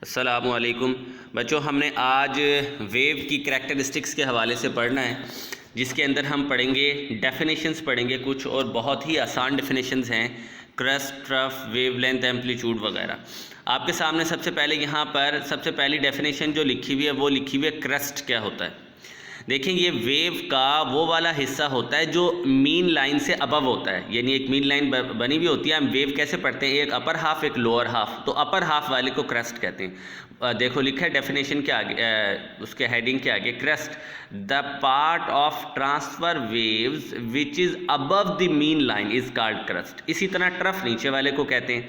अस्सलामुअलैकुम बच्चों, हमने आज वेव की करैक्टरिस्टिक्स के हवाले से पढ़ना है, जिसके अंदर हम पढ़ेंगे डेफिनेशंस पढ़ेंगे कुछ, और बहुत ही आसान डेफिनेशंस हैं, क्रस्ट, ट्रफ, वेवलेंथ, एम्पलीट्यूड वगैरह। आपके सामने सबसे पहले यहाँ पर सबसे पहली डेफिनेशन जो लिखी हुई है वो लिखी हुई है क्रस्ट क्या होता है। देखें, ये वेव का वो वाला हिस्सा होता है जो मीन लाइन से अबव होता है, यानी एक मीन लाइन बनी हुई होती है। हम वेव कैसे पढ़ते हैं, एक अपर हाफ एक लोअर हाफ, तो अपर हाफ वाले को क्रस्ट कहते हैं। देखो लिखा है डेफिनेशन के आगे, उसके हेडिंग के आगे, crust the part of transfer waves which is above the mean line is called crust. इसी तरह ट्रफ नीचे वाले को कहते हैं,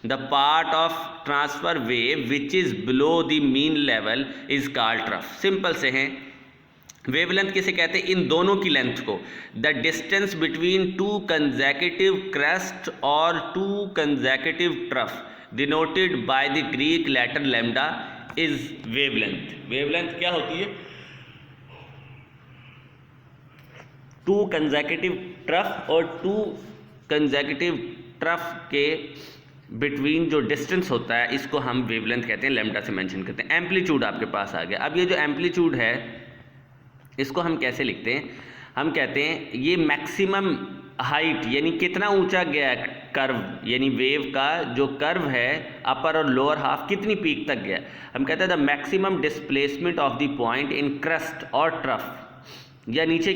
the part of transfer wave which is below the mean level is called trough. Simple से हैं। Wavelength किसे कहते हैं, इन दोनों की लेंथ को। The distance between two consecutive crest और two consecutive trough denoted by the Greek letter lambda is wavelength. Wavelength क्या होती है, टू कंसेक्यूटिव ट्रफ और टू कंसेक्यूटिव ट्रफ के बिटवीन जो डिस्टेंस होता है इसको हम वेवलेंथ कहते हैं, लैम्डा से मेंशन करते हैं। एम्पलीट्यूड आपके पास आ गया। अब ये जो एम्पलीट्यूड है इसको हम कैसे लिखते हैं, हम कहते हैं ये मैक्सिमम हाइट, यानी कितना ऊंचा गया है कर्व, यानी वेव का जो कर्व है अपर और लोअर हाफ कितनी पीक तक गया। हम कहते हैं the maximum displacement of the point in crust और ट्रफ, या नीचे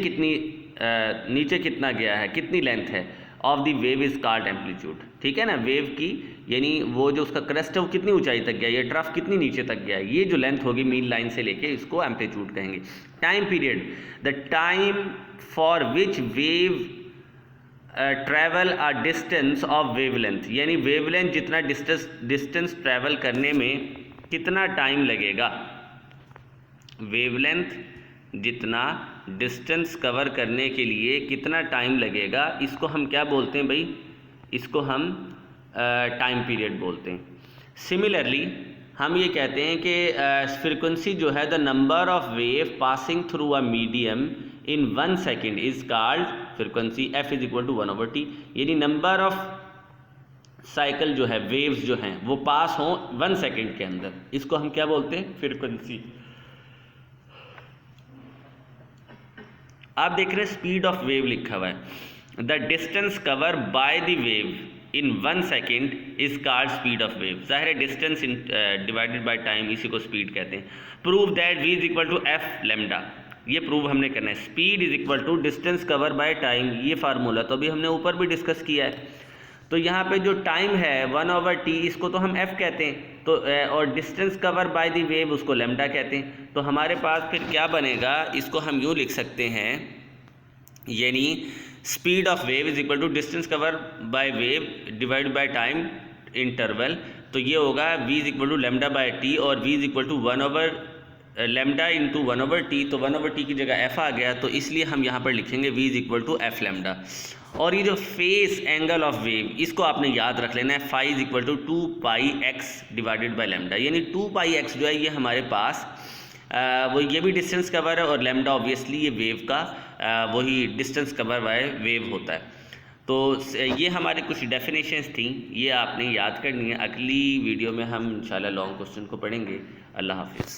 कितना गया है, कितनी लेंथ है of the wave is called amplitude. ठीक है ना, वेव की यानी वो जो उसका क्रस्ट है वो कितनी ऊंचाई तक गया, ये ट्रफ कितनी नीचे तक गया, ये जो लेंथ होगी मीन लाइन से लेके इसको एम्पलीट्यूड कहेंगे। Time period, the time for which wave travel a distance of wavelength, यानी वेवलेंथ जितना डिस्टेंस ट्रैवल करने में कितना टाइम लगेगा, वेवलेंथ जितना डिस्टेंस कवर करने के लिए कितना टाइम लगेगा, इसको हम क्या बोलते हैं भाई, इसको हम टाइम पीरियड बोलते हैं। सिमिलरली हम ये कहते हैं कि फ्रीक्वेंसी जो है, the number of wave passing through a medium in 1 second is called frequency, F is equal to 1/t, यानी नंबर ऑफ साइकिल जो है, वेव्स जो हैं वो पास हों 1 सेकेंड के अंदर, इसको हम क्या बोलते हैं, फ्रीक्वेंसी। आप देख रहे हैं स्पीड ऑफ वेव लिखा हुआ है, the distance cover by the wave in 1 second is called speed of wave. जाहिर है डिस्टेंस डिवाइडेड बाय टाइम, इसी को स्पीड कहते हैं। Prove that v is equal to F lambda, ये प्रूव हमने करना है। Speed is equal to distance cover by time, ये फार्मूला तो अभी हमने ऊपर भी डिस्कस किया है। तो यहाँ पे जो टाइम है 1/t, इसको तो हम f कहते हैं, तो और distance cover by the wave उसको लैम्डा कहते हैं। तो हमारे पास फिर क्या बनेगा, इसको हम यूँ लिख सकते हैं, यानी speed of wave is equal to distance cover by wave divide by time interval. तो ये होगा v is equal to lambda by t, और v is equal to lambda into 1/t, तो 1/t की जगह f आ गया, तो इसलिए हम यहाँ पर लिखेंगे v is equal to F lambda. और ये जो फेस एंगल ऑफ वेव, इसको आपने याद रख लेना है, phi is equal to 2πx divided by lambda, यानी 2πx जो है ये हमारे पास वो ये भी डिस्टेंस कवर है, और लैम्डा ऑब्वियसली ये वेव का वही डिस्टेंस कवर बाय वेव होता है। तो ये हमारे कुछ डेफिनेशंस थी, ये आपने याद करनी है। अगली वीडियो में हम इंशाल्लाह लॉन्ग क्वेश्चन को पढ़ेंगे। अल्लाह हाफिज़।